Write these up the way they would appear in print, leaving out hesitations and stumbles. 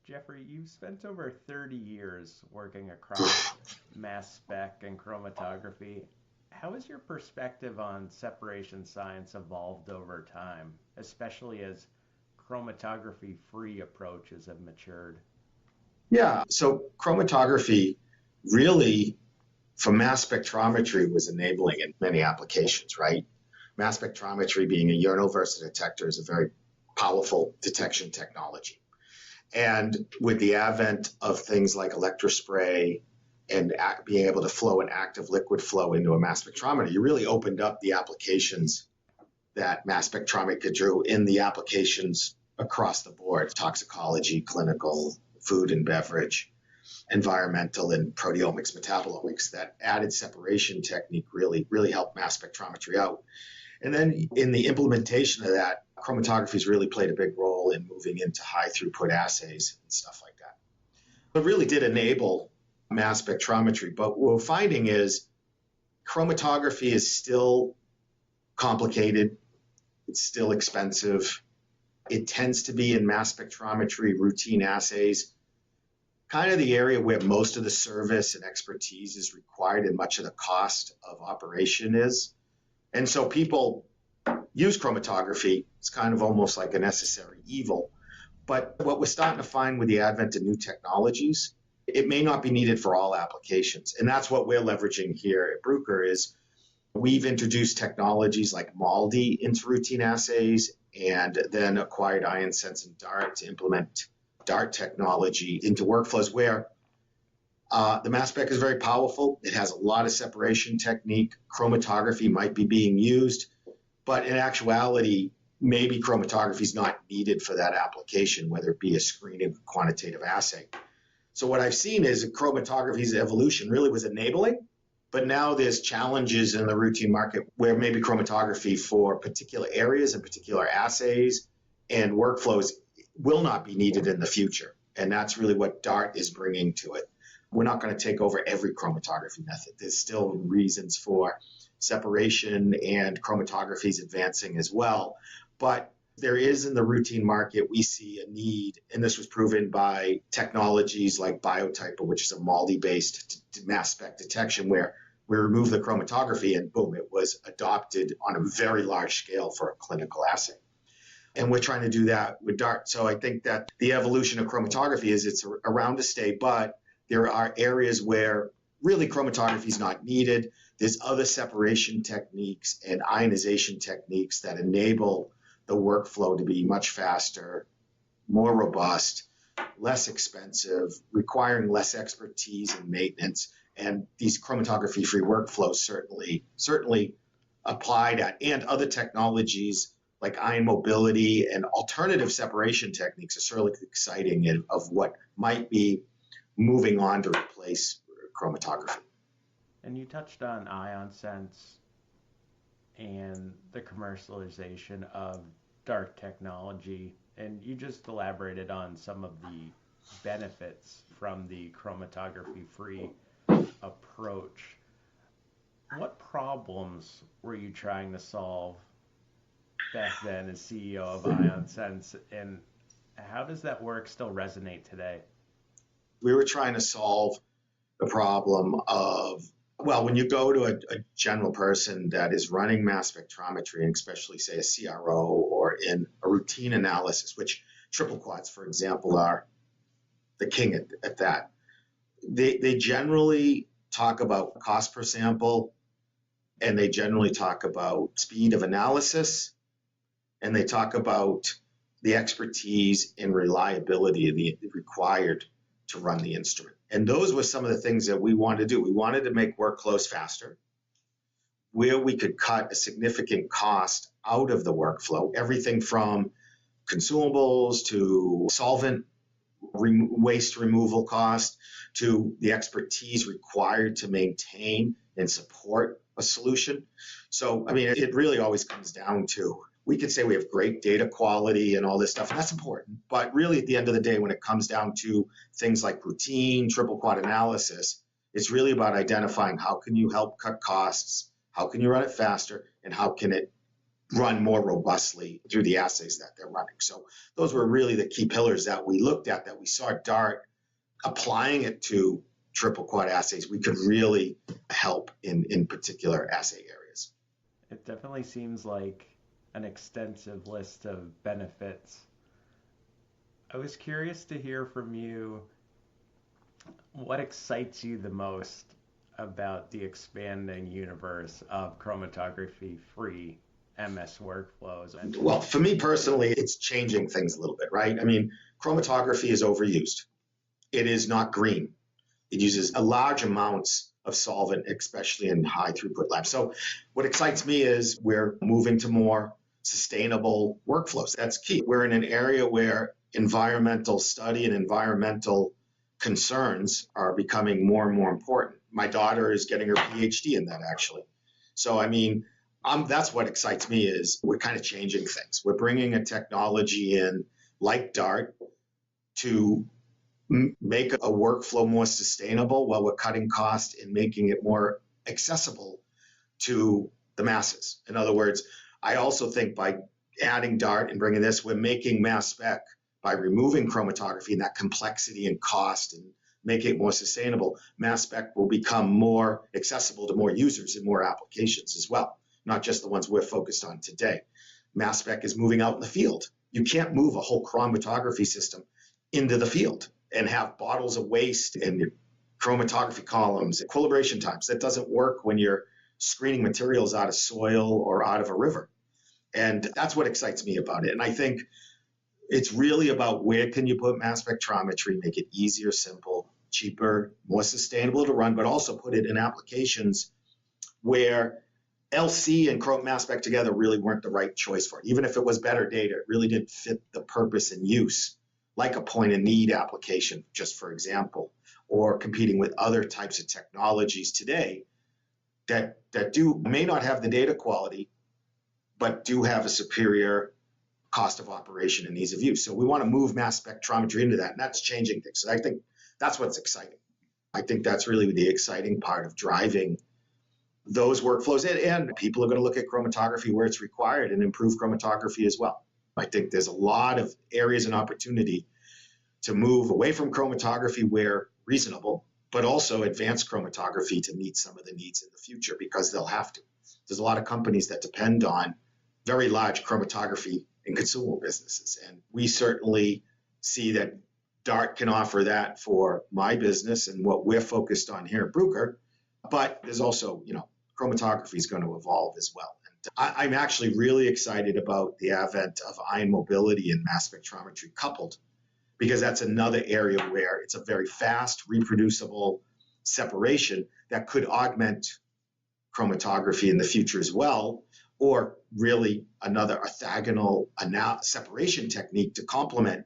Jeffrey, you've spent over 30 years working across mass spec and chromatography. How has your perspective on separation science evolved over time, especially as chromatography-free approaches have matured? Yeah, so chromatography really, for mass spectrometry, was enabling in many applications, right? Mass spectrometry, being a universal detector, is a very powerful detection technology. And with the advent of things like electrospray and being able to flow an active liquid flow into a mass spectrometer, you really opened up the applications that mass spectrometry could do in the applications across the board: toxicology, clinical, food and beverage, environmental, and proteomics, metabolomics. That added separation technique really helped mass spectrometry out. And then in the implementation of that, chromatography has really played a big role in moving into high throughput assays and stuff like that. It really did enable mass spectrometry. But what we're finding is chromatography is still complicated. It's still expensive. It tends to be in mass spectrometry routine assays, kind of the area where most of the service and expertise is required and much of the cost of operation is. And so people use chromatography. It's kind of almost like a necessary evil. But what we're starting to find with the advent of new technologies, it may not be needed for all applications. And that's what we're leveraging here at Bruker is we've introduced technologies like MALDI into routine assays and then acquired Ion Sense and DART to implement DART technology into workflows where the mass spec is very powerful. It has a lot of separation technique. Chromatography might be being used, but in actuality, maybe chromatography is not needed for that application, whether it be a screening quantitative assay. So what I've seen is that chromatography's evolution really was enabling, but now there's challenges in the routine market where maybe chromatography for particular areas and particular assays and workflows will not be needed in the future. And that's really what DART is bringing to it. We're not going to take over every chromatography method. There's still reasons for separation, and chromatography is advancing as well. But there is in the routine market, we see a need, and this was proven by technologies like Biotyper, which is a MALDI-based mass spec detection, where we remove the chromatography and boom, it was adopted on a very large scale for a clinical assay. And we're trying to do that with DART. So I think that the evolution of chromatography is it's around to stay, but there are areas where really chromatography is not needed. There's other separation techniques and ionization techniques that enable the workflow to be much faster, more robust, less expensive, requiring less expertise and maintenance. And these chromatography-free workflows certainly apply that. And other technologies like ion mobility and alternative separation techniques are certainly exciting of what might be moving on to replace chromatography. And you touched on Ion Sense and the commercialization of DART technology, and you just elaborated on some of the benefits from the chromatography-free approach. What problems were you trying to solve back then as CEO of Ion Sense, and how does that work still resonate today? We were trying to solve the problem of, well, when you go to a general person that is running mass spectrometry, and especially say a CRO or in a routine analysis, which triple quads, for example, are the king at that, they generally talk about cost per sample, and they generally talk about speed of analysis, and they talk about the expertise and reliability required to run the instrument. And those were some of the things that we wanted to do. We wanted to make workflows faster, where we could cut a significant cost out of the workflow, everything from consumables to solvent waste removal cost to the expertise required to maintain and support a solution. So, I mean, it really always comes down to, we could say we have great data quality and all this stuff, and that's important. But really, at the end of the day, when it comes down to things like routine, triple quad analysis, it's really about identifying how can you help cut costs, how can you run it faster, and how can it run more robustly through the assays that they're running. So those were really the key pillars that we looked at, that we saw DART applying it to triple quad assays. We could really help in particular assay areas. It definitely seems like an extensive list of benefits. I was curious to hear from you what excites you the most about the expanding universe of chromatography-free MS workflows. Well, for me personally, it's changing things a little bit, right? I mean, chromatography is overused. It is not green. It uses a large amounts of solvent, especially in high throughput labs. So what excites me is we're moving to more sustainable workflows. That's key. We're in an area where environmental study and environmental concerns are becoming more and more important. My daughter is getting her PhD in that, actually. So, I mean, that's what excites me, is we're kind of changing things. We're bringing a technology in like DART to make a workflow more sustainable while we're cutting cost and making it more accessible to the masses. In other words, I also think by adding DART and bringing this, we're making mass spec, by removing chromatography and that complexity and cost and making it more sustainable, mass spec will become more accessible to more users and more applications as well, not just the ones we're focused on today. Mass spec is moving out in the field. You can't move a whole chromatography system into the field and have bottles of waste and chromatography columns, equilibration times. That doesn't work when you're screening materials out of soil or out of a river. And that's what excites me about it. And I think it's really about where can you put mass spectrometry, make it easier, simple, cheaper, more sustainable to run, but also put it in applications where LC and mass spec together really weren't the right choice for it. Even if it was better data, it really didn't fit the purpose and use, like a point of need application, just for example, or competing with other types of technologies today that may not have the data quality, but do have a superior cost of operation and ease of use. So we want to move mass spectrometry into that, and that's changing things. So I think that's what's exciting. I think that's really the exciting part of driving those workflows. And people are going to look at chromatography where it's required and improve chromatography as well. I think there's a lot of areas and opportunity to move away from chromatography where reasonable, but also advance chromatography to meet some of the needs in the future, because they'll have to. There's a lot of companies that depend on very large chromatography and consumable businesses. And we certainly see that DART can offer that for my business and what we're focused on here at Bruker. But there's also, chromatography is going to evolve as well. And I'm actually really excited about the advent of ion mobility and mass spectrometry coupled, because that's another area where it's a very fast, reproducible separation that could augment chromatography in the future as well, or really another orthogonal separation technique to complement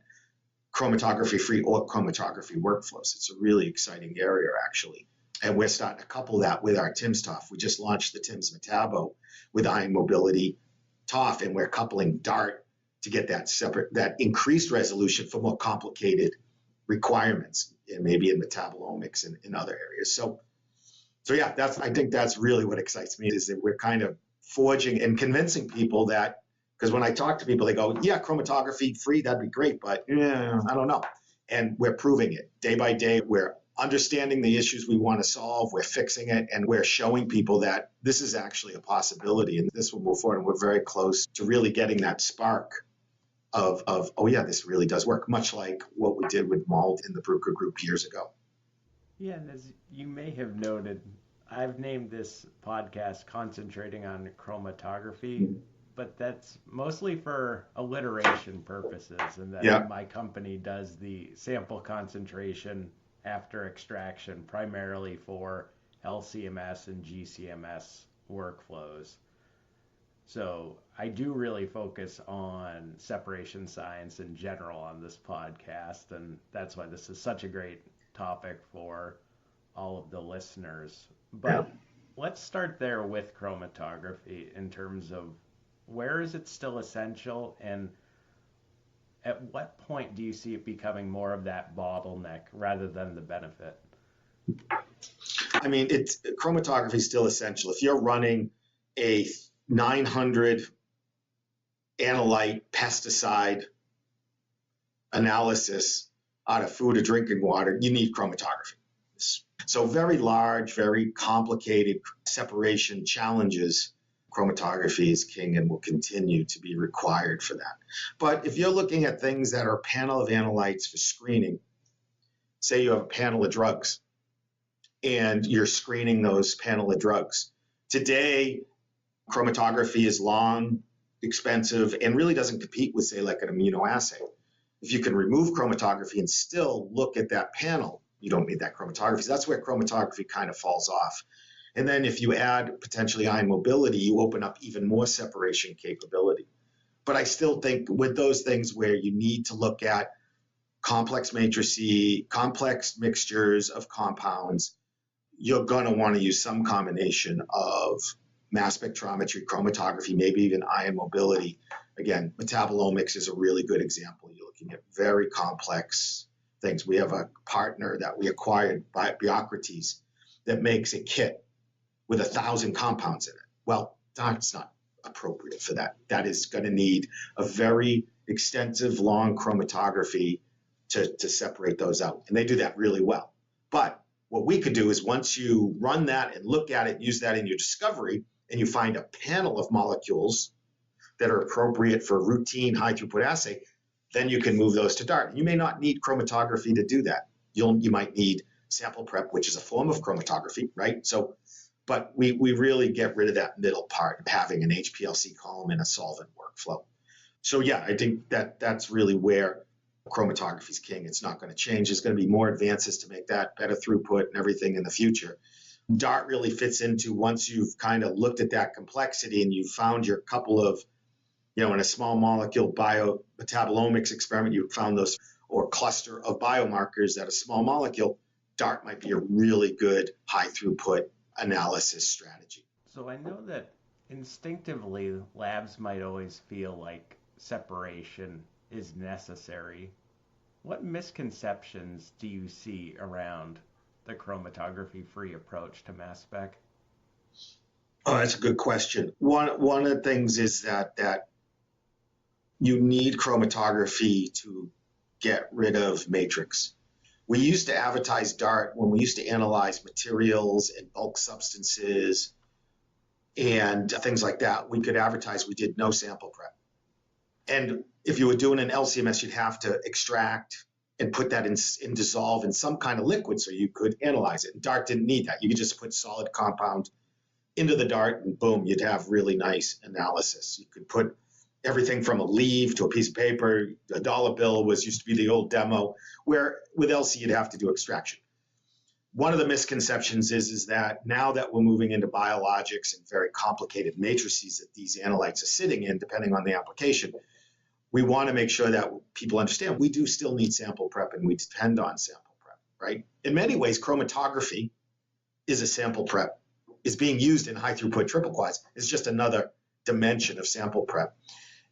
chromatography-free or chromatography workflows. It's a really exciting area, actually. And we're starting to couple that with our timsTOF. We just launched the TIMS Metabo with ion mobility TOF, and we're coupling DART to get that increased resolution for more complicated requirements, and maybe in metabolomics and in other areas. So yeah, I think that's really what excites me, is that we're kind of forging and convincing people that, because when I talk to people, they go, yeah, chromatography free, that'd be great, but I don't know. And we're proving it day by day. We're understanding the issues we want to solve, we're fixing it, and we're showing people that this is actually a possibility and this will move forward. And we're very close to really getting that spark of oh yeah, this really does work, much like what we did with MALD in the Bruker group years ago. Yeah, and as you may have noted, I've named this podcast concentrating on chromatography, but that's mostly for alliteration purposes, and that my company does the sample concentration after extraction primarily for LCMS and GCMS workflows. So I do really focus on separation science in general on this podcast, and that's why this is such a great topic for all of the listeners. But let's start there with chromatography in terms of where is it still essential, and at what point do you see it becoming more of that bottleneck rather than the benefit? I mean, chromatography is still essential. If you're running a 900 analyte, pesticide analysis out of food or drinking water, you need chromatography. So very large, very complicated separation challenges, chromatography is king and will continue to be required for that. But if you're looking at things that are a panel of analytes for screening, say you have a panel of drugs and you're screening those panel of drugs. Today, chromatography is long, expensive, and really doesn't compete with, say, like an immunoassay. If you can remove chromatography and still look at that panel, you don't need that chromatography. That's where chromatography kind of falls off. And then if you add potentially ion mobility, you open up even more separation capability. But I still think with those things where you need to look at complex matrices, complex mixtures of compounds, you're going to want to use some combination of mass spectrometry, chromatography, maybe even ion mobility. Again, metabolomics is a really good example. You're looking at very complex things. We have a partner that we acquired by Biocrates that makes a kit with 1,000 compounds in it. Well, that's not appropriate for that. That is going to need a very extensive, long chromatography to separate those out. And they do that really well. But what we could do is once you run that and look at it, use that in your discovery, and you find a panel of molecules that are appropriate for routine high throughput assay, then you can move those to DART. You may not need chromatography to do that. You might need sample prep, which is a form of chromatography, right? So, but we really get rid of that middle part of having an HPLC column in a solvent workflow. So yeah, I think that's really where chromatography is king. It's not going to change. There's going to be more advances to make that better throughput and everything in the future. DART really fits into once you've kind of looked at that complexity and you've found your couple of, in a small molecule biometabolomics experiment, you found those or cluster of biomarkers that a small molecule, DART might be a really good high throughput analysis strategy. So I know that instinctively labs might always feel like separation is necessary. What misconceptions do you see around the chromatography-free approach to mass spec? Oh, that's a good question. One of the things is that you need chromatography to get rid of matrix. We used to advertise DART when we used to analyze materials and bulk substances and things like that. We could advertise we did no sample prep. And if you were doing an LCMS, you'd have to extract and put that in dissolve in some kind of liquid so you could analyze it. And DART didn't need that. You could just put solid compound into the DART and boom, you'd have really nice analysis. You could put everything from a leaf to a piece of paper. A dollar bill used to be the old demo, where with LC you'd have to do extraction. One of the misconceptions is that now that we're moving into biologics and very complicated matrices that these analytes are sitting in, depending on the application, we want to make sure that people understand we do still need sample prep and we depend on sample prep, right? In many ways, chromatography is a sample prep, is being used in high throughput triple quads. It's just another dimension of sample prep.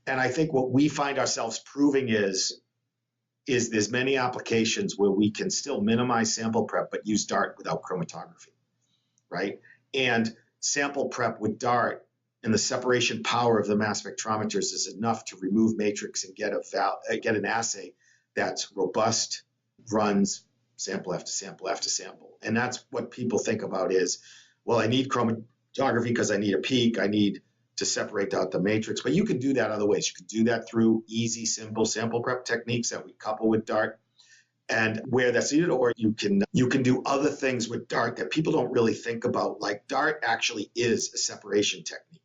And I think what we find ourselves proving is there's many applications where we can still minimize sample prep but use DART without chromatography, right? And sample prep with DART and the separation power of the mass spectrometers is enough to remove matrix and get an assay that's robust, runs sample after sample after sample. And that's what people think about is, well, I need chromatography because I need a peak, I need to separate out the matrix. But you can do that other ways. You can do that through easy, simple sample prep techniques that we couple with DART. And where that's needed, or you can do other things with DART that people don't really think about. Like DART actually is a separation technique.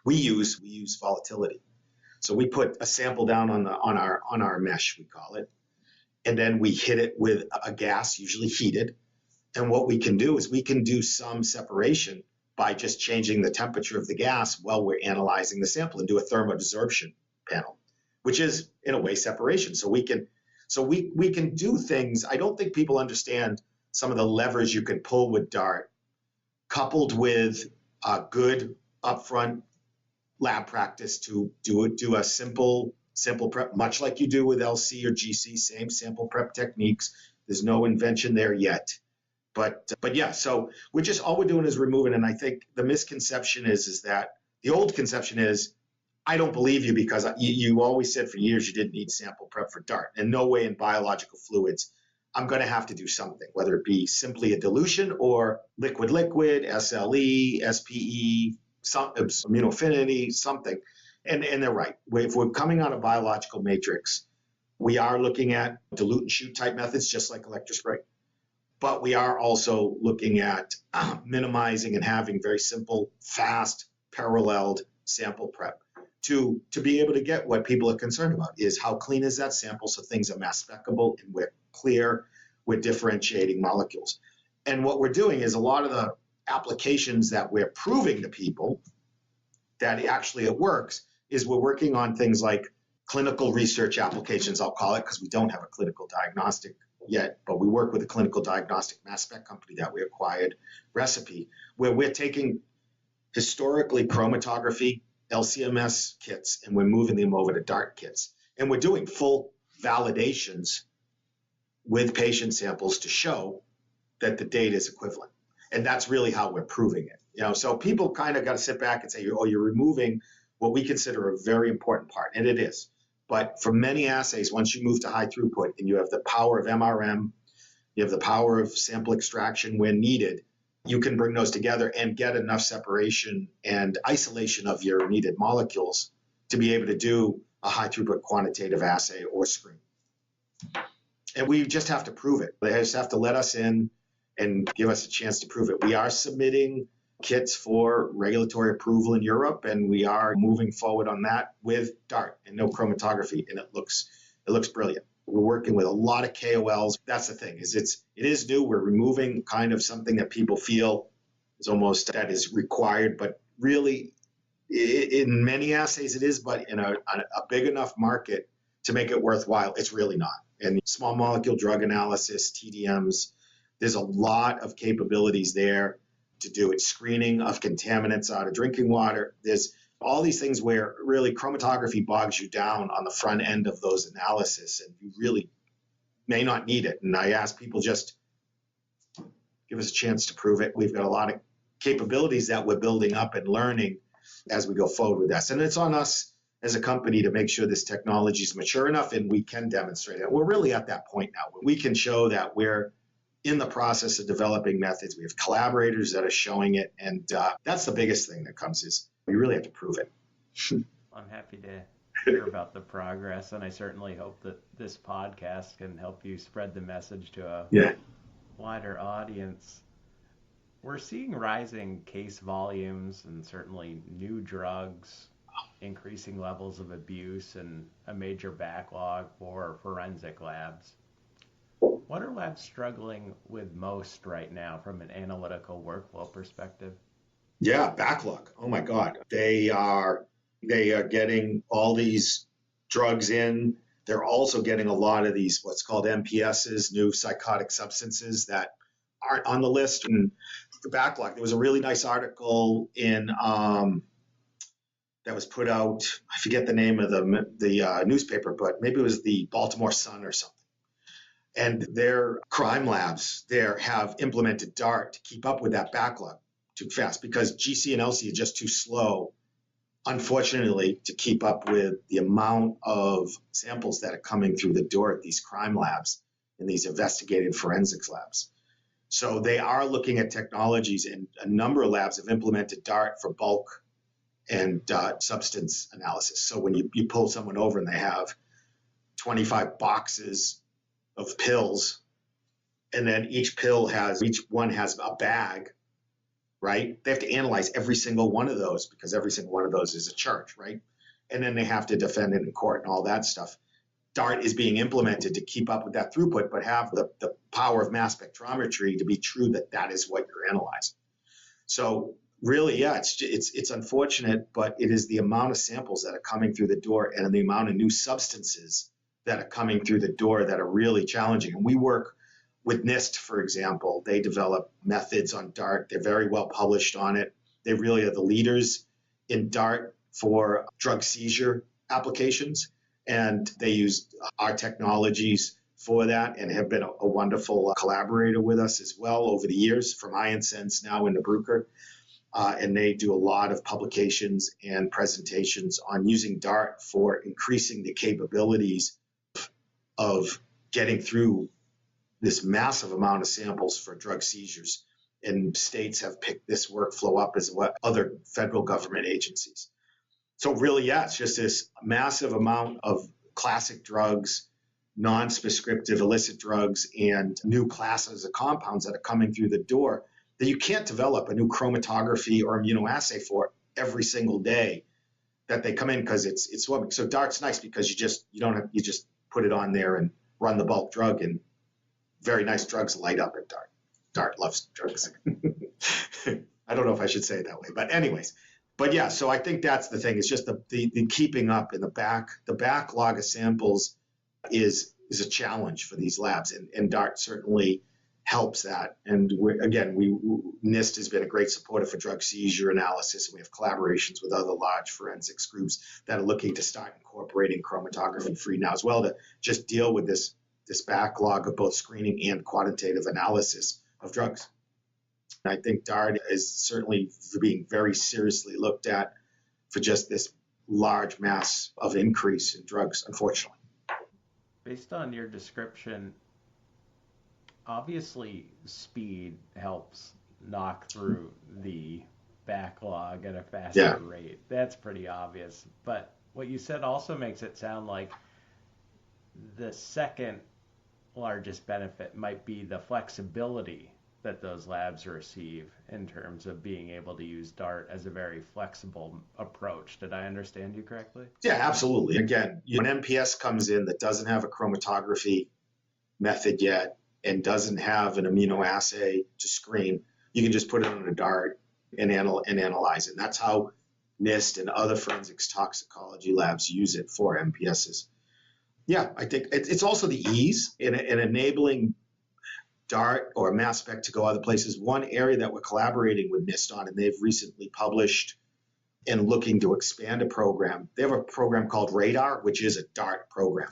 We use volatility. So we put a sample down on our mesh, we call it, and then we hit it with a gas, usually heated. And what we can do is we can do some separation by just changing the temperature of the gas while we're analyzing the sample and do a thermodesorption panel, which is in a way separation. So we can do things. I don't think people understand some of the levers you can pull with DART, coupled with a good upfront lab practice to do a simple prep, much like you do with LC or GC, same sample prep techniques. There's no invention there yet. But yeah, so all we're doing is removing. And I think the misconception is that the old conception is I don't believe you because you always said for years you didn't need sample prep for DART. And no way in biological fluids, I'm going to have to do something, whether it be simply a dilution or liquid-liquid, SLE, SPE, some immunoaffinity, something. And they're right. If we're coming on a biological matrix, we are looking at dilute and shoot type methods, just like electrospray. But we are also looking at minimizing and having very simple, fast, paralleled sample prep to be able to get what people are concerned about is how clean is that sample so things are mass specable and we're clear, we're differentiating molecules. And what we're doing is a lot of the applications that we're proving to people that actually it works is we're working on things like clinical research applications, I'll call it, because we don't have a clinical diagnostic yet, but we work with a clinical diagnostic mass spec company that we acquired, Recipe, where we're taking historically chromatography LCMS kits and we're moving them over to DART kits. And we're doing full validations with patient samples to show that the data is equivalent. And that's really how we're proving it. So people kind of got to sit back and say, oh, you're removing what we consider a very important part, and it is. But for many assays, once you move to high throughput and you have the power of MRM, you have the power of sample extraction when needed, you can bring those together and get enough separation and isolation of your needed molecules to be able to do a high throughput quantitative assay or screen. And we just have to prove it. They just have to let us in and give us a chance to prove it. We are submitting kits for regulatory approval in Europe, and we are moving forward on that with DART and no chromatography, and it looks brilliant. We're working with a lot of KOLs. That's the thing, is it is new. We're removing kind of something that people feel is almost that is required, but really in many assays it is, but in a big enough market to make it worthwhile, it's really not. And small molecule drug analysis, TDMs, there's a lot of capabilities there to do it. Screening of contaminants out of drinking water. There's all these things where really chromatography bogs you down on the front end of those analysis, and you really may not need it. And I ask people, just give us a chance to prove it. We've got a lot of capabilities that we're building up and learning as we go forward with this. And it's on us as a company to make sure this technology is mature enough and we can demonstrate it. We're really at that point now where we can show that we're in the process of developing methods. We have collaborators that are showing it. And that's the biggest thing that comes is we really have to prove it. I'm happy to hear about the progress, and I certainly hope that this podcast can help you spread the message to a wider audience. We're seeing rising case volumes and certainly new drugs, increasing levels of abuse, and a major backlog for forensic labs. What are labs struggling with most right now from an analytical workflow perspective? Yeah, backlog. Oh my God. They are getting all these drugs in. They're also getting a lot of these what's called MPSs, new psychotic substances that aren't on the list. And the backlog. There was a really nice article in that was put out. I forget the name of the newspaper, but maybe it was the Baltimore Sun or something. And their crime labs there have implemented DART to keep up with that backlog too fast because GC and LC are just too slow, unfortunately, to keep up with the amount of samples that are coming through the door at these crime labs and these investigative forensics labs. So they are looking at technologies, and a number of labs have implemented DART for bulk and substance analysis. So when you pull someone over and they have 25 boxes of pills, and then each one has a bag, right? They have to analyze every single one of those because every single one of those is a charge, right? And then they have to defend it in court and all that stuff. DART is being implemented to keep up with that throughput, but have the power of mass spectrometry to be true that is what you're analyzing. So really, yeah, it's unfortunate, but it is the amount of samples that are coming through the door and the amount of new substances that are coming through the door that are really challenging. And we work with NIST, for example. They develop methods on DART. They're very well published on it. They really are the leaders in DART for drug seizure applications. And they use our technologies for that and have been a wonderful collaborator with us as well over the years, from IonSense now into Bruker. and they do a lot of publications and presentations on using DART for increasing the capabilities of getting through this massive amount of samples for drug seizures. And states have picked this workflow up as what other federal government agencies. So really, yeah, it's just this massive amount of classic drugs, non-prescriptive illicit drugs, and new classes of compounds that are coming through the door that you can't develop a new chromatography or immunoassay for every single day that they come in, because it's swimming. So DART's nice because you just put it on there and run the bulk drug, and very nice drugs light up at DART. DART loves drugs. I don't know if I should say it that way, but anyways. But yeah, so I think that's the thing. It's just the keeping up in the backlog of samples is a challenge for these labs, and DART certainly helps that. And NIST has been a great supporter for drug seizure analysis, and we have collaborations with other large forensics groups that are looking to start incorporating chromatography-free now as well, to just deal with this backlog of both screening and quantitative analysis of drugs. And I think DART is certainly being very seriously looked at for just this large mass of increase in drugs, unfortunately. Based on your description, obviously speed helps knock through the backlog at a faster rate. That's pretty obvious. But what you said also makes it sound like the second largest benefit might be the flexibility that those labs receive in terms of being able to use DART as a very flexible approach. Did I understand you correctly? Yeah, absolutely. Again, when MPS comes in that doesn't have a chromatography method yet and doesn't have an immunoassay to screen, you can just put it on a DART and analyze it. And that's how NIST and other forensics toxicology labs use it for MPSs. Yeah, I think it's also the ease in enabling DART or mass spec to go other places. One area that we're collaborating with NIST on, and they've recently published and looking to expand a program. They have a program called RADAR, which is a DART program,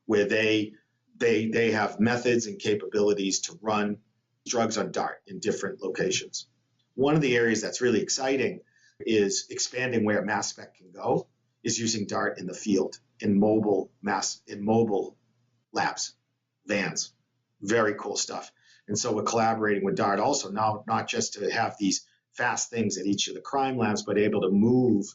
where they have methods and capabilities to run drugs on DART in different locations. One of the areas that's really exciting is expanding where mass spec can go, is using DART in the field, in mobile labs, vans. Very cool stuff. And so we're collaborating with DART also now, not just to have these fast things at each of the crime labs, but able to move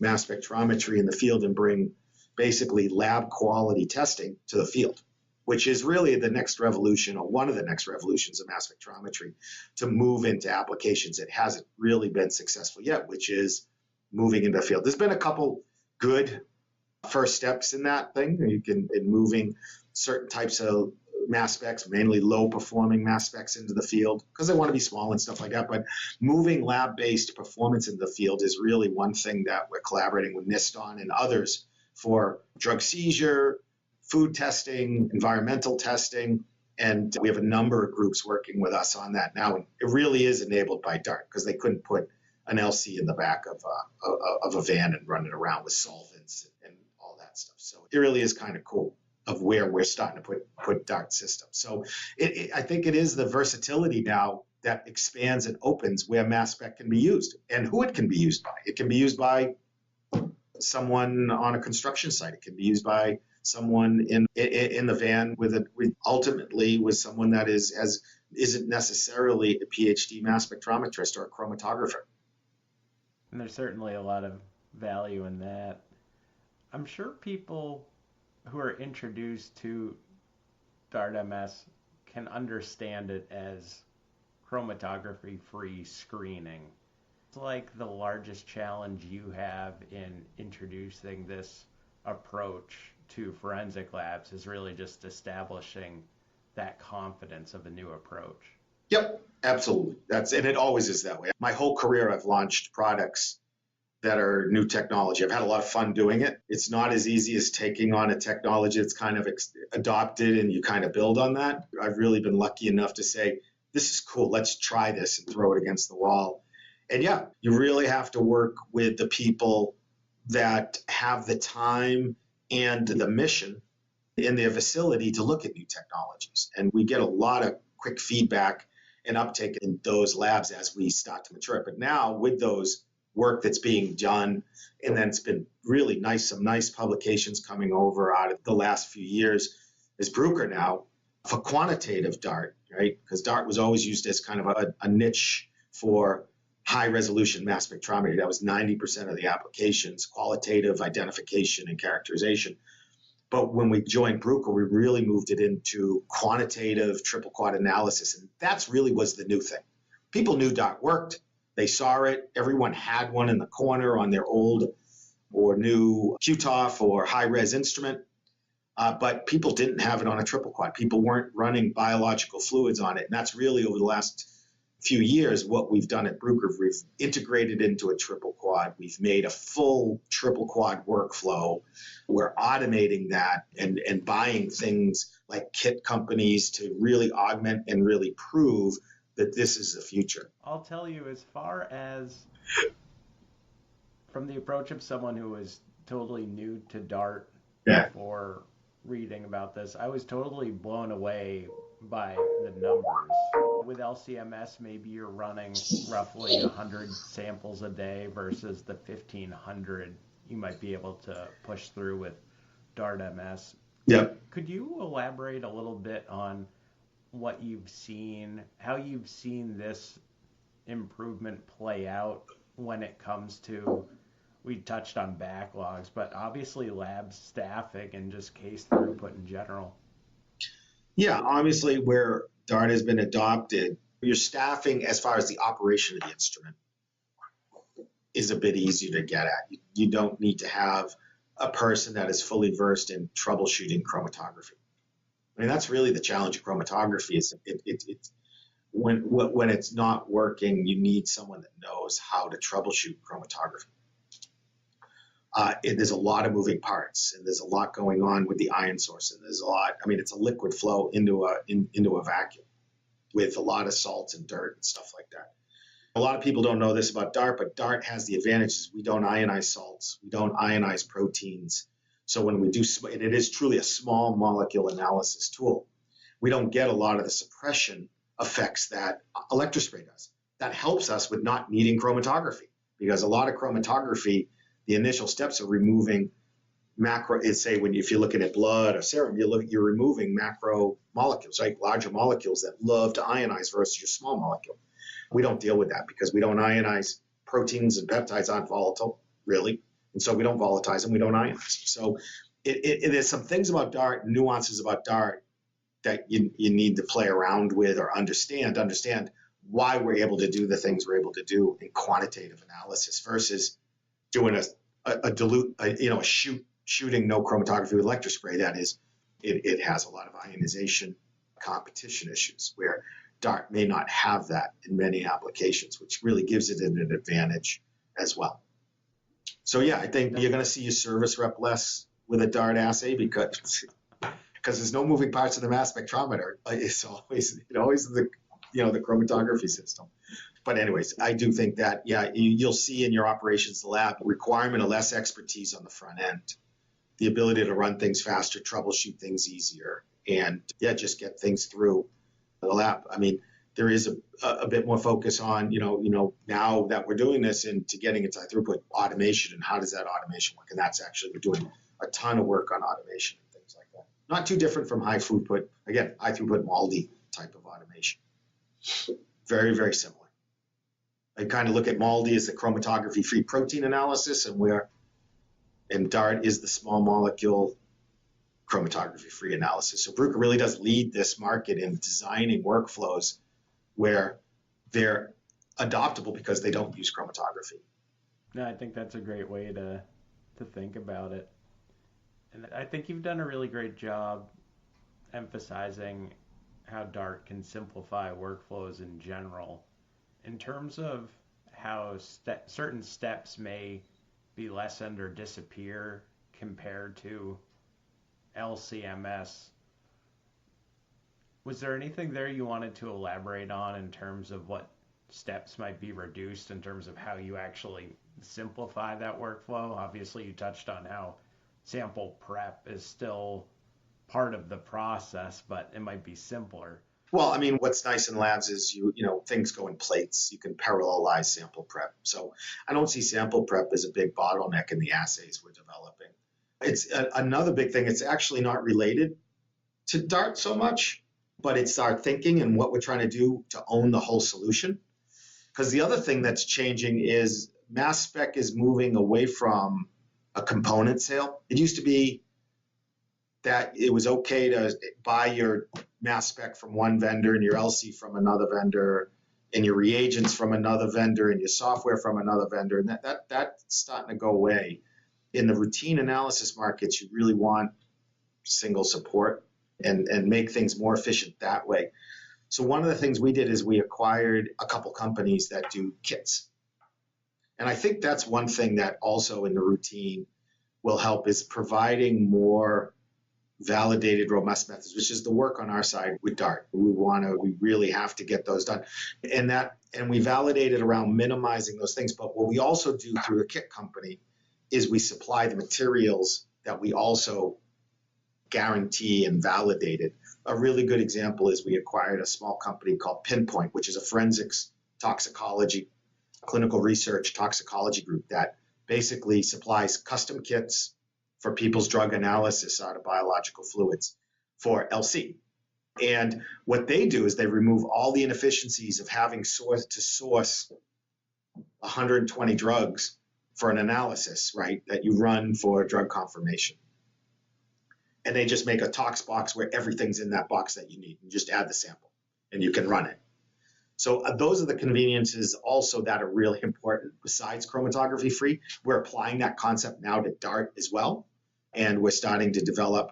mass spectrometry in the field and bring basically lab quality testing to the field, which is really the next revolution, or one of the next revolutions of mass spectrometry, to move into applications that hasn't really been successful yet, which is moving into the field. There's been a couple good first steps in that thing. In moving certain types of mass specs, mainly low performing mass specs, into the field because they want to be small and stuff like that. But moving lab-based performance into the field is really one thing that we're collaborating with NIST on and others for drug seizure, food testing, environmental testing. And we have a number of groups working with us on that now. And it really is enabled by DART because they couldn't put an LC in the back of a van and run it around with solvents and all that stuff. So it really is kind of cool of where we're starting to put DART systems. So I think it is the versatility now that expands and opens where mass spec can be used and who it can be used by. It can be used by someone on a construction site. It can be used by someone in the van ultimately with someone that isn't necessarily a PhD mass spectrometrist or a chromatographer. And there's certainly a lot of value in that. I'm sure people who are introduced to DART MS can understand it as chromatography-free screening. It's like the largest challenge you have in introducing this approach to forensic labs is really just establishing that confidence of a new approach. Yep, absolutely. And it always is that way. My whole career, I've launched products that are new technology. I've had a lot of fun doing it. It's not as easy as taking on a technology that's kind of adopted and you kind of build on that. I've really been lucky enough to say, this is cool, let's try this and throw it against the wall. And yeah, you really have to work with the people that have the time and the mission in their facility to look at new technologies. And we get a lot of quick feedback an uptake in those labs as we start to mature. But now with those work that's being done, and then it's been really nice, some nice publications coming over out of the last few years, is Bruker now for quantitative DART, right? Because DART was always used as kind of a niche for high resolution mass spectrometry. That was 90% of the applications, qualitative identification and characterization. But when we joined Bruker, we really moved it into quantitative triple quad analysis. And that's really was the new thing. People knew DART worked. They saw it. Everyone had one in the corner on their old or new QTOF or high-res instrument. But people didn't have it on a triple quad. People weren't running biological fluids on it. And that's really over the last few years what we've done at Bruker. We've integrated into a triple quad. We've made a full triple quad workflow. We're automating that and buying things like kit companies to really augment and really prove that this is the future. I'll tell you, as far as from the approach of someone who was totally new to DART before reading about this, I was totally blown away by the numbers. With LCMS, maybe you're running roughly 100 samples a day versus the 1,500 you might be able to push through with DART MS. Yep. Could you elaborate a little bit on what you've seen, how you've seen this improvement play out when it comes to, we touched on backlogs, but obviously lab staffing and just case throughput in general? Yeah, obviously where DART has been adopted, your staffing as far as the operation of the instrument is a bit easier to get at. You don't need to have a person that is fully versed in troubleshooting chromatography. I mean, that's really the challenge of chromatography is when it's not working, you need someone that knows how to troubleshoot chromatography. There's a lot of moving parts, and there's a lot going on with the ion source, and there's a lot. I mean, it's a liquid flow into a vacuum with a lot of salts and dirt and stuff like that. A lot of people don't know this about DART, but DART has the advantages. We don't ionize salts, we don't ionize proteins. So when we do, and it is truly a small molecule analysis tool, we don't get a lot of the suppression effects that electrospray does. That helps us with not needing chromatography, because a lot of chromatography, the initial steps of removing macro is, say, if you're looking at blood or serum, you're removing macro molecules, right? Larger molecules that love to ionize versus your small molecule. We don't deal with that because we don't ionize. Proteins and peptides aren't volatile, really. And so we don't volatilize them, we don't ionize them. So there's some things about DART, nuances about DART that you need to play around with or understand why we're able to do the things we're able to do in quantitative analysis versus doing shooting no chromatography with electrospray. That is, it has a lot of ionization competition issues where DART may not have that in many applications, which really gives it an advantage as well. So yeah, I think you're going to see your service rep less with a DART assay because there's no moving parts of the mass spectrometer. It's always the chromatography system. But anyways, I do think that, yeah, you'll see in your operations lab requirement of less expertise on the front end, the ability to run things faster, troubleshoot things easier, and yeah, just get things through the lab. I mean, there is a bit more focus on, now that we're doing this into getting into high throughput automation and how does that automation work? And that's actually, we're doing a ton of work on automation and things like that. Not too different from high throughput MALDI type of automation. Very, very similar. I kind of look at MALDI as the chromatography-free protein analysis, and DART is the small molecule chromatography-free analysis. So Bruker really does lead this market in designing workflows where they're adoptable because they don't use chromatography. No, I think that's a great way to think about it. And I think you've done a really great job emphasizing how DART can simplify workflows in general. In terms of how certain steps may be lessened or disappear compared to LCMS, was there anything there you wanted to elaborate on in terms of what steps might be reduced in terms of how you actually simplify that workflow? Obviously, you touched on how sample prep is still part of the process, but it might be simpler. Well, I mean, what's nice in labs is things go in plates. You can parallelize sample prep. So I don't see sample prep as a big bottleneck in the assays we're developing. It's another big thing. It's actually not related to DART so much, but it's our thinking and what we're trying to do to own the whole solution. Because the other thing that's changing is mass spec is moving away from a component sale. It used to be that it was okay to buy your mass spec from one vendor and your LC from another vendor and your reagents from another vendor and your software from another vendor. And that's starting to go away. In the routine analysis markets, you really want single support and make things more efficient that way. So one of the things we did is we acquired a couple companies that do kits. And I think that's one thing that also in the routine will help is providing more validated robust methods, which is the work on our side with DART. We really have to get those done. And we validate it around minimizing those things. But what we also do through the kit company is we supply the materials that we also guarantee and validate it. A really good example is we acquired a small company called Pinpoint, which is a forensics toxicology, clinical research toxicology group that basically supplies custom kits for people's drug analysis out of biological fluids for LC. And what they do is they remove all the inefficiencies of having to source 120 drugs for an analysis, right, that you run for drug confirmation. And they just make a tox box where everything's in that box that you need. You just add the sample and you can run it. So those are the conveniences also that are really important besides chromatography-free. We're applying that concept now to DART as well. And we're starting to develop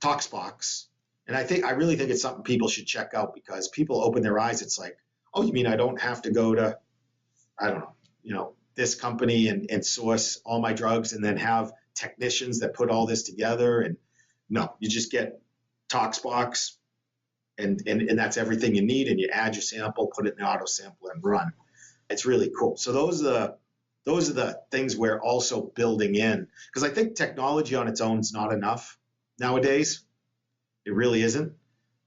ToxBox. And I really think it's something people should check out because people open their eyes. It's like, oh, you mean I don't have to go to, I don't know, this company and source all my drugs and then have technicians that put all this together? And no, you just get ToxBox and that's everything you need. And you add your sample, put it in the auto sampler and run. It's really cool. So those are the things we're also building in, because I think technology on its own is not enough nowadays. It really isn't,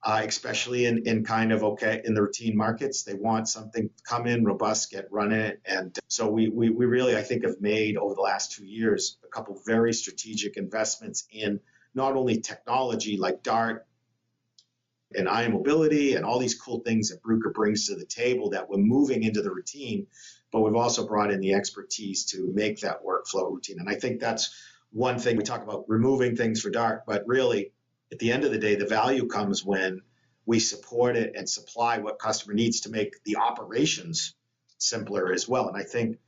especially in kind of in the routine markets. They want something to come in, robust, get running. And so we really, I think, have made over the last 2 years a couple very strategic investments in not only technology like DART and ion mobility and all these cool things that Bruker brings to the table that we're moving into the routine, but we've also brought in the expertise to make that workflow routine. And I think that's one thing. We talk about removing things for DART, but really, at the end of the day, the value comes when we support it and supply what customer needs to make the operations simpler as well. And I think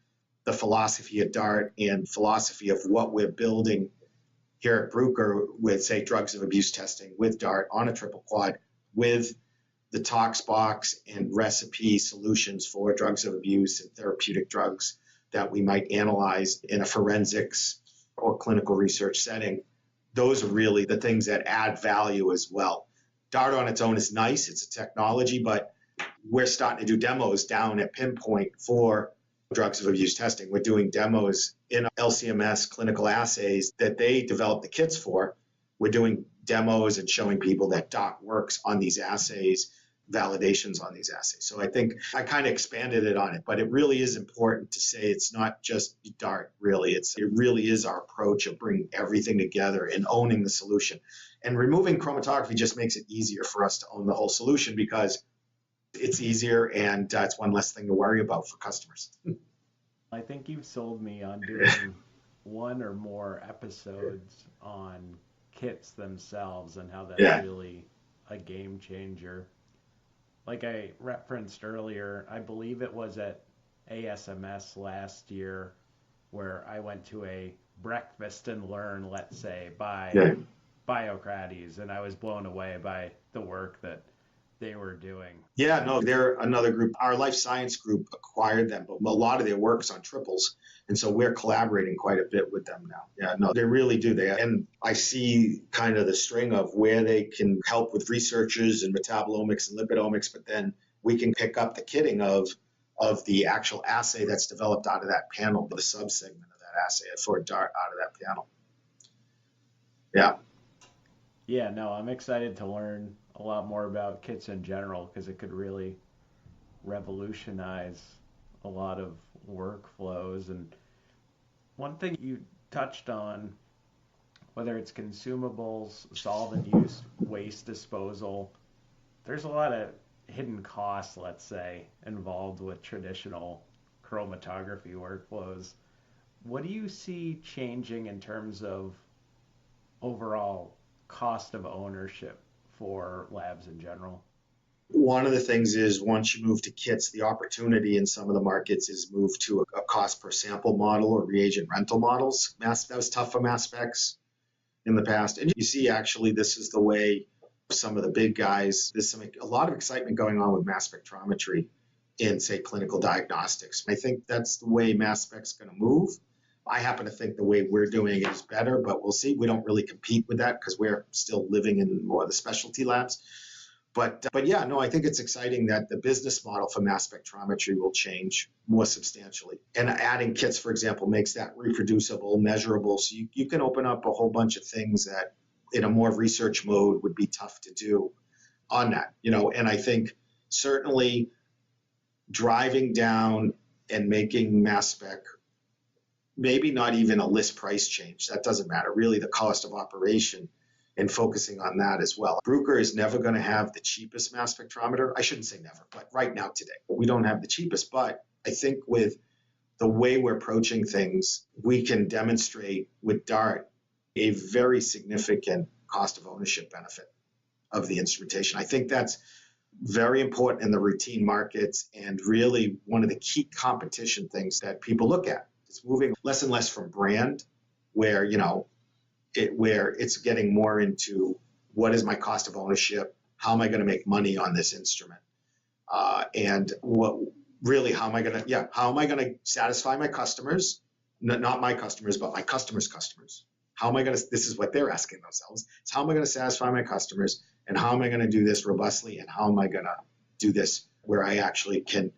the philosophy of DART and philosophy of what we're building here at Bruker with, say, drugs of abuse testing with DART on a triple quad with the tox box and recipe solutions for drugs of abuse and therapeutic drugs that we might analyze in a forensics or clinical research setting. Those are really the things that add value as well. DART on its own is nice. It's a technology, but we're starting to do demos down at Pinpoint for drugs of abuse testing. We're doing demos in LCMS clinical assays that they develop the kits for. We're doing demos and showing people that DART works on these assays, validations on these assays. So I think I kind of expanded it on it, but it really is important to say it's not just DART, really. It really is our approach of bringing everything together and owning the solution. And removing chromatography just makes it easier for us to own the whole solution because it's easier and it's one less thing to worry about for customers. I think you've sold me on doing one or more episodes on kits themselves and how that's really a game changer. Like I referenced earlier, I believe it was at ASMS last year where I went to a breakfast and learn, let's say, by Biocrates, and I was blown away by the work that they were doing. Yeah, no, they're another group. Our life science group acquired them, but a lot of their work's on triples. And so we're collaborating quite a bit with them now. Yeah, no, they really do. And I see kind of the string of where they can help with researchers and metabolomics and lipidomics, but then we can pick up the kitting of the actual assay that's developed out of that panel, the subsegment of that assay for DART out of that panel. Yeah. Yeah, no, I'm excited to learn a a lot more about kits in general because it could really revolutionize a lot of workflows. And one thing you touched on, whether it's consumables, solvent use, waste disposal, there's a lot of hidden costs, let's say, involved with traditional chromatography workflows. What do you see changing in terms of overall cost of ownership for labs in general? One of the things is once you move to kits, the opportunity in some of the markets is move to a cost per sample model or reagent rental models. That was tough for mass specs in the past. And you see, actually, this is the way some of the big guys, there's a lot of excitement going on with mass spectrometry in, say, clinical diagnostics. I think that's the way mass spec's going to move. I happen to think the way we're doing it is better, but we'll see. We don't really compete with that because we're still living in more of the specialty labs. But yeah, no, I think it's exciting that the business model for mass spectrometry will change more substantially. And adding kits, for example, makes that reproducible, measurable. So you can open up a whole bunch of things that in a more research mode would be tough to do on that, and I think certainly driving down and making mass spec maybe not even a list price change. That doesn't matter. Really, the cost of operation and focusing on that as well. Bruker is never going to have the cheapest mass spectrometer. I shouldn't say never, but right now today, we don't have the cheapest. But I think with the way we're approaching things, we can demonstrate with DART a very significant cost of ownership benefit of the instrumentation. I think that's very important in the routine markets and really one of the key competition things that people look at. It's moving less and less from brand, where where it's getting more into what is my cost of ownership, how am I going to make money on this instrument, and how am I going to satisfy my customers, not my customers, but my customers' customers. How am I going to? This is what they're asking themselves. It's how am I going to satisfy my customers, and how am I going to do this robustly, and how am I going to do this where I actually can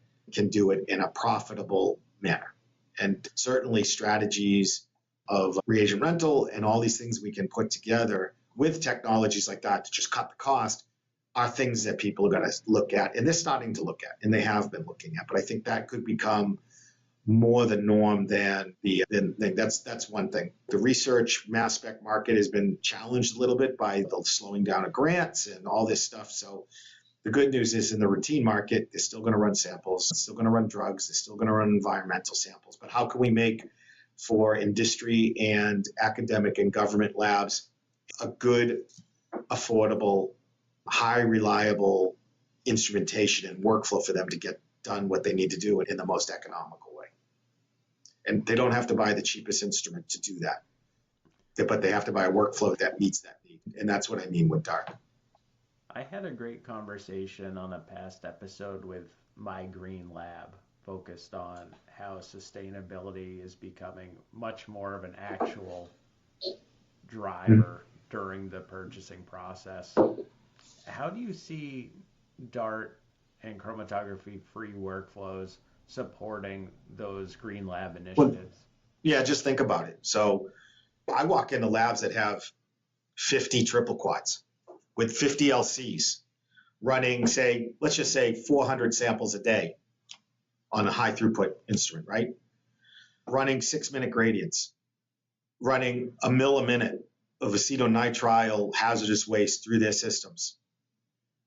do it in a profitable manner. And certainly strategies of reagent rental and all these things we can put together with technologies like that to just cut the cost are things that people are going to look at, and they're starting to look at, and they have been looking at. But I think that could become more the norm than the thing. That's one thing. The research mass spec market has been challenged a little bit by the slowing down of grants and all this stuff. So the good news is in the routine market, they're still going to run samples, they're still going to run drugs, they're still going to run environmental samples. But how can we make for industry and academic and government labs a good, affordable, high reliable instrumentation and workflow for them to get done what they need to do in the most economical way? And they don't have to buy the cheapest instrument to do that, but they have to buy a workflow that meets that need. And that's what I mean with DART. I had a great conversation on a past episode with My Green Lab, focused on how sustainability is becoming much more of an actual driver during the purchasing process. How do you see DART and chromatography-free workflows supporting those Green Lab initiatives? Yeah, just think about it. So I walk into labs that have 50 triple quads with 50 LCs running, let's just say 400 samples a day on a high throughput instrument, right? Running 6-minute gradients, running 1 mil a minute of acetonitrile hazardous waste through their systems,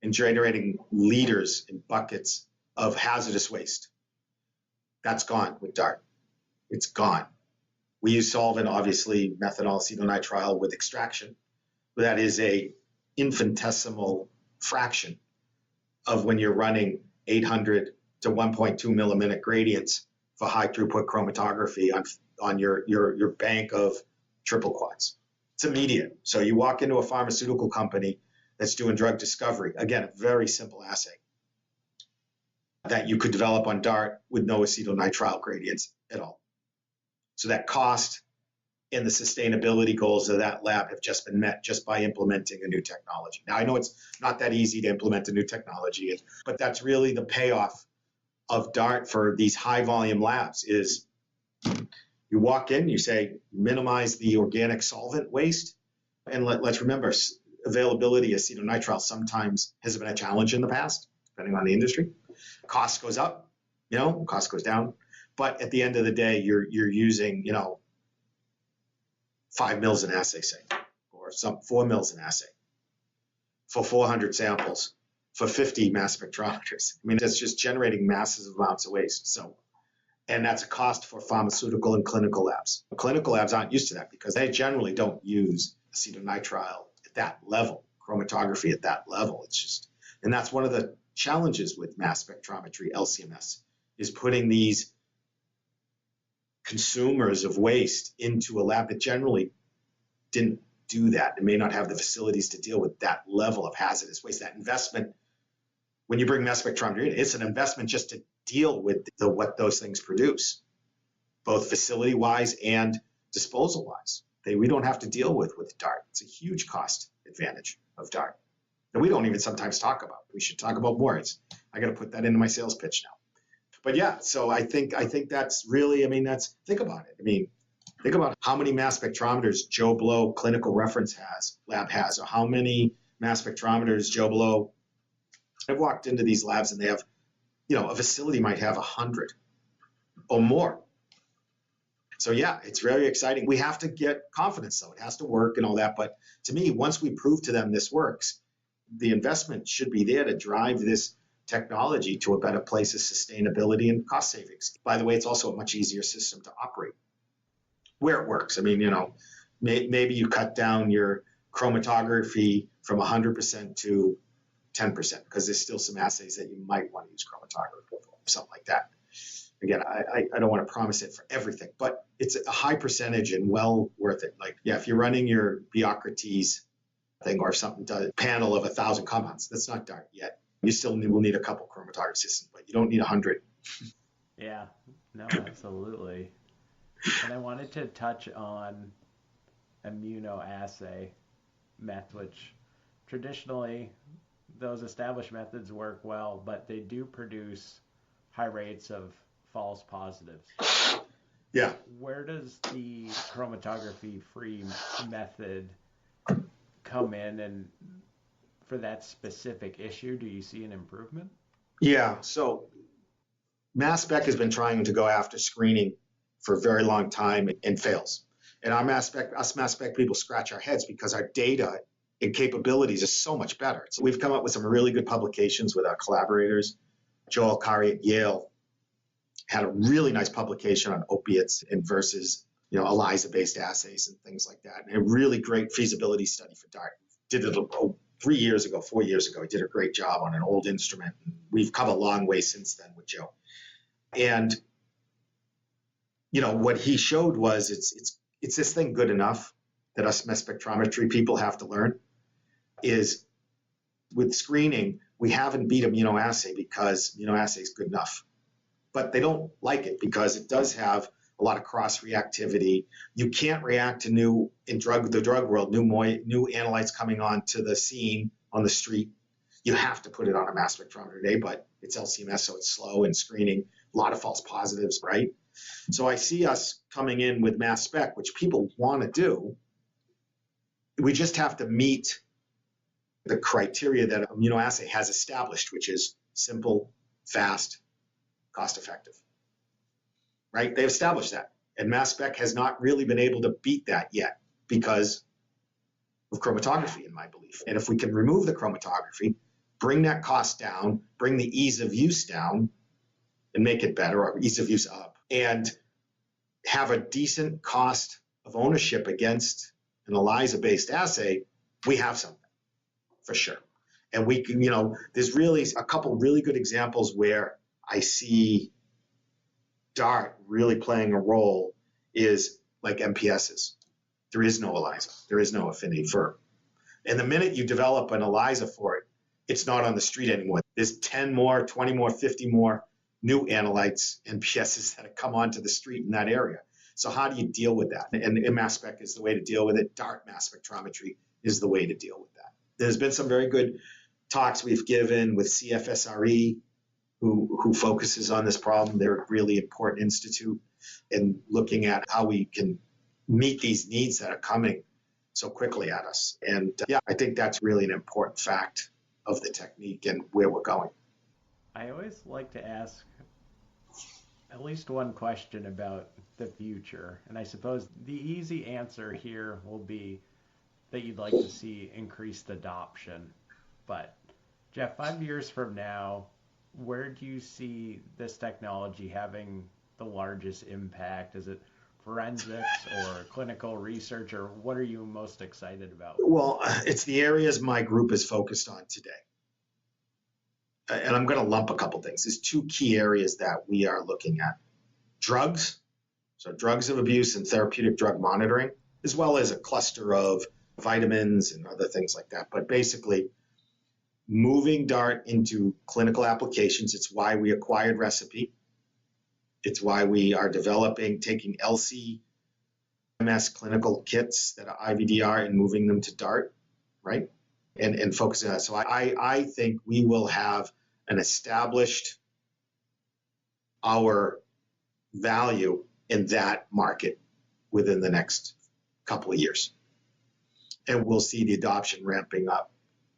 and generating liters and buckets of hazardous waste. That's gone with DART. It's gone. We use solvent, obviously, methanol acetonitrile with extraction. That is a infinitesimal fraction of when you're running 800 to 1.2 mil a minute gradients for high throughput chromatography on your bank of triple quads. It's immediate. So you walk into a pharmaceutical company that's doing drug discovery, again, a very simple assay that you could develop on DART with no acetonitrile gradients at all. So that cost and the sustainability goals of that lab have just been met just by implementing a new technology. Now, I know it's not that easy to implement a new technology, but that's really the payoff of DART for these high volume labs is you walk in, you say, minimize the organic solvent waste. And let's remember, availability of acetonitrile sometimes has been a challenge in the past, depending on the industry. Cost goes up, cost goes down. But at the end of the day, you're using, 5 mils an assay, say, or 4 mils an assay for 400 samples for 50 mass spectrometers. I mean, that's just generating massive amounts of waste. So, and that's a cost for pharmaceutical and clinical labs. Clinical labs aren't used to that because they generally don't use acetonitrile at that level, chromatography at that level. It's just, and that's one of the challenges with mass spectrometry, LCMS, is putting these consumers of waste into a lab that generally didn't do that. It may not have the facilities to deal with that level of hazardous waste. That investment, when you bring mass spectrometry in, it's an investment just to deal with what those things produce, both facility-wise and disposal-wise. We don't have to deal with DART. It's a huge cost advantage of DART that we don't even sometimes talk about. We should talk about more. I got to put that into my sales pitch now. But yeah, so I think that's really, think about it. Think about how many mass spectrometers Joe Blow Clinical Reference Lab has, or how many mass spectrometers Joe Blow. I've walked into these labs and they have, a facility might have 100 or more. So yeah, it's very exciting. We have to get confidence though. It has to work and all that. But to me, once we prove to them this works, the investment should be there to drive this technology to a better place of sustainability and cost savings. By the way, it's also a much easier system to operate where it works. Maybe you cut down your chromatography from 100% to 10% because there's still some assays that you might want to use chromatography for, something like that. Again, I don't want to promise it for everything, but it's a high percentage and well worth it. Like, yeah, if you're running your Biocrates thing or something, a panel of 1,000 compounds, that's not DART yet. You still will need a couple chromatography systems, but you don't need 100. Yeah, no, absolutely. And I wanted to touch on immunoassay method, which traditionally those established methods work well, but they do produce high rates of false positives. Yeah. Where does the chromatography-free method come in, and for that specific issue, do you see an improvement? Yeah, so mass spec has been trying to go after screening for a very long time and fails. And us mass spec people scratch our heads because our data and capabilities are so much better. So we've come up with some really good publications with our collaborators. Joel Kari at Yale had a really nice publication on opiates and versus ELISA-based assays and things like that. And a really great feasibility study for DART. Did it 4 years ago. He did a great job on an old instrument. We've come a long way since then with Joe. And what he showed was it's this thing good enough that us mass spectrometry people have to learn is with screening, we haven't beat immunoassay because immunoassay is good enough. But they don't like it because it does have a lot of cross-reactivity. You can't react to the drug world, new analytes coming onto the scene on the street. You have to put it on a mass spectrometer today, but it's LCMS, so it's slow and screening, a lot of false positives, right? So I see us coming in with mass spec, which people want to do. We just have to meet the criteria that immunoassay has established, which is simple, fast, cost-effective, right? They've established that. And mass spec has not really been able to beat that yet because of chromatography, in my belief. And if we can remove the chromatography, bring that cost down, bring the ease of use down, and make it better, or ease of use up, and have a decent cost of ownership against an ELISA-based assay, we have something, for sure. And we can, there's really a couple really good examples where I see DART really playing a role is like MPSs. There is no ELISA. There is no affinity for it. And the minute you develop an ELISA for it, it's not on the street anymore. There's 10 more, 20 more, 50 more new analytes and MPSs that have come onto the street in that area. So how do you deal with that? And mass spec is the way to deal with it. DART mass spectrometry is the way to deal with that. There's been some very good talks we've given with CFSRE, who focuses on this problem. They're a really important institute in looking at how we can meet these needs that are coming so quickly at us. And yeah, I think that's really an important fact of the technique and where we're going. I always like to ask at least one question about the future. And I suppose the easy answer here will be that you'd like to see increased adoption. But, Jeff, 5 years from now, where do you see this technology having the largest impact? Is it forensics or clinical research, or what are you most excited about? Well, it's the areas my group is focused on today. And I'm going to lump a couple things. There's two key areas that we are looking at. Drugs, so drugs of abuse and therapeutic drug monitoring, as well as a cluster of vitamins and other things like that. But basically, moving DART into clinical applications, it's why we acquired Recipe. It's why we are developing, taking LC-MS clinical kits that are IVDR and moving them to DART, right? And focusing on that. So I think we will have an established our value in that market within the next couple of years. And we'll see the adoption ramping up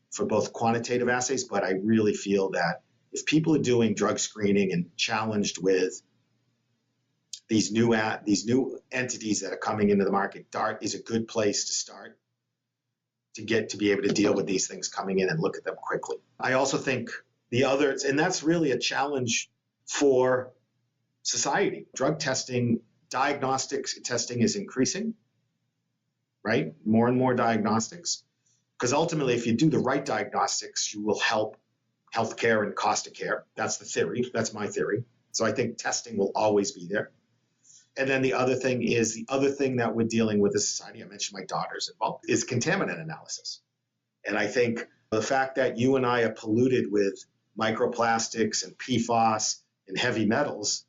for both quantitative assays, but I really feel that if people are doing drug screening and challenged with these new entities that are coming into the market, DART is a good place to start to be able to deal with these things coming in and look at them quickly. I also think the others, and that's really a challenge for society. Drug testing, diagnostics testing is increasing, right? More and more diagnostics. Because ultimately, if you do the right diagnostics, you will help healthcare and cost of care. That's the theory. That's my theory. So I think testing will always be there. And then the other thing that we're dealing with as society, I mentioned my daughter's involved, is contaminant analysis. And I think the fact that you and I are polluted with microplastics and PFAS and heavy metals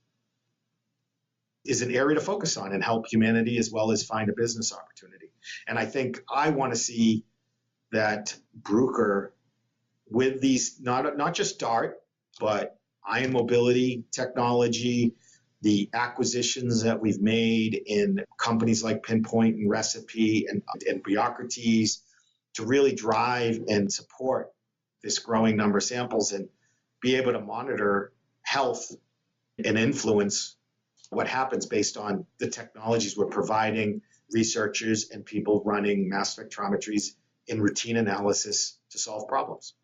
is an area to focus on and help humanity as well as find a business opportunity. And I think I want to see that Bruker, with these, not just DART, but ion mobility technology, the acquisitions that we've made in companies like Pinpoint and Recipe and Biocrates to really drive and support this growing number of samples and be able to monitor health and influence what happens based on the technologies we're providing researchers and people running mass spectrometries in routine analysis to solve problems.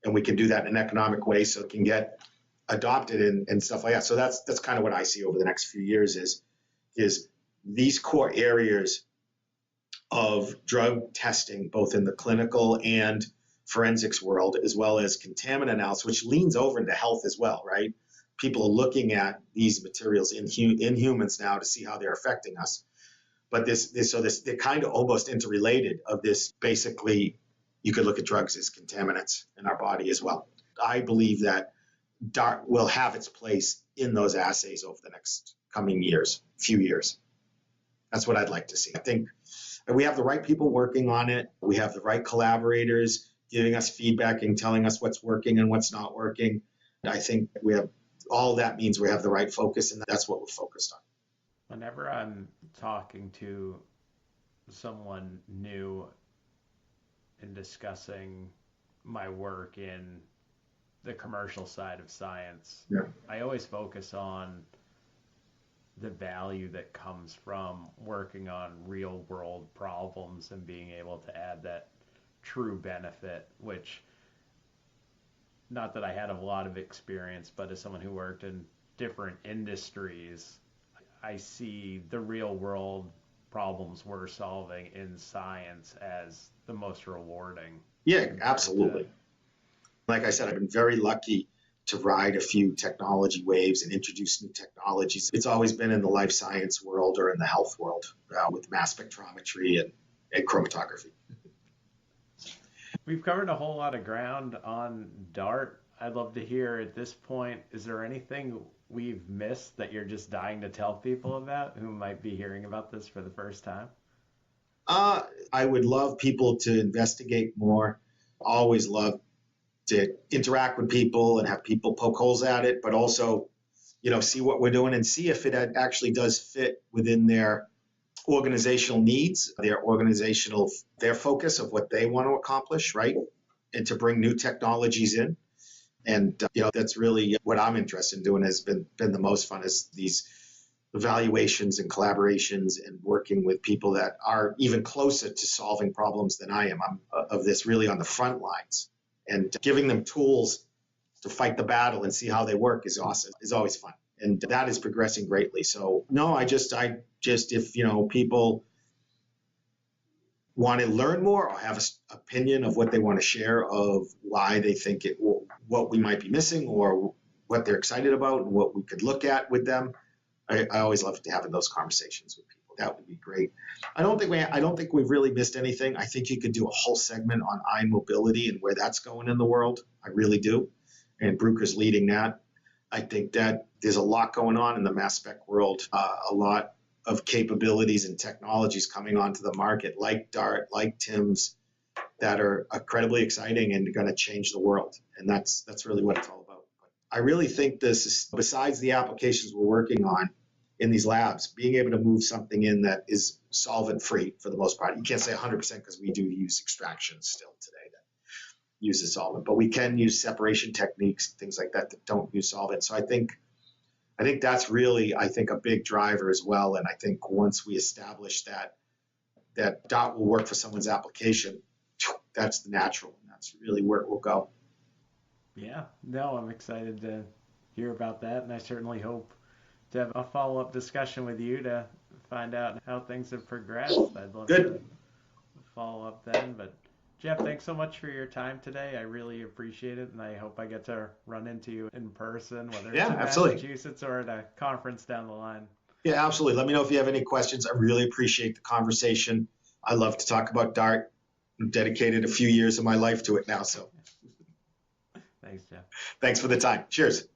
And we can do that in an economic way so it can get adopted and stuff like that. So that's kind of what I see over the next few years is these core areas of drug testing, both in the clinical and forensics world, as well as contaminant analysis, which leans over into health as well, right? People are looking at these materials in humans now to see how they're affecting us. But they're kind of almost interrelated of this. Basically, you could look at drugs as contaminants in our body as well. I believe that DART will have its place in those assays over the next coming few years. That's what I'd like to see. I think we have the right people working on it. We have the right collaborators giving us feedback and telling us what's working and what's not working. I think we have all that means we have the right focus, and that's what we're focused on. Whenever I'm talking to someone new and discussing my work in the commercial side of science, yeah, I always focus on the value that comes from working on real world problems and being able to add that true benefit, which, not that I had a lot of experience, but as someone who worked in different industries, I see the real world problems we're solving in science as the most rewarding. Yeah, absolutely. Like I said, I've been very lucky to ride a few technology waves and introduce new technologies. It's always been in the life science world or in the health world with mass spectrometry and chromatography. We've covered a whole lot of ground on DART. I'd love to hear at this point, is there anything we've missed that you're just dying to tell people about who might be hearing about this for the first time? I would love people to investigate more. Always love to interact with people and have people poke holes at it, but also, see what we're doing and see if it actually does fit within their organizational needs, their focus of what they want to accomplish, right? And to bring new technologies in. And, that's really what I'm interested in doing has been the most fun is these evaluations and collaborations and working with people that are even closer to solving problems than I am. I'm of this really on the front lines, and giving them tools to fight the battle and see how they work is awesome, is always fun. And that is progressing greatly. So no, I just, if, people want to learn more or have an opinion of what they want to share of why they think what we might be missing or what they're excited about and what we could look at with them, I always love to having those conversations with people. That would be great. I don't think we've really missed anything. I think you could do a whole segment on ion mobility and where that's going in the world. I really do. And Bruker's leading that. I think that there's a lot going on in the mass spec world, a lot of capabilities and technologies coming onto the market, like DART, like TIMS, that are incredibly exciting and going to change the world. And that's really what it's all about. I really think this is, besides the applications we're working on in these labs, being able to move something in that is solvent-free for the most part. You can't say 100% because we do use extraction still today that uses solvent, but we can use separation techniques, things like that don't use solvent. So I think that's really, a big driver as well. And I think once we establish that DOT will work for someone's application, that's the natural, and that's really where it will go. Yeah, no, I'm excited to hear about that, and I certainly hope to have a follow-up discussion with you to find out how things have progressed. I'd love to follow up then, but Jeff, thanks so much for your time today. I really appreciate it, and I hope I get to run into you in person, whether it's in Massachusetts or at a conference down the line. Yeah, absolutely. Let me know if you have any questions. I really appreciate the conversation. I love to talk about DART. I've dedicated a few years of my life to it now, so. Thanks, Jeff. Thanks for the time. Cheers.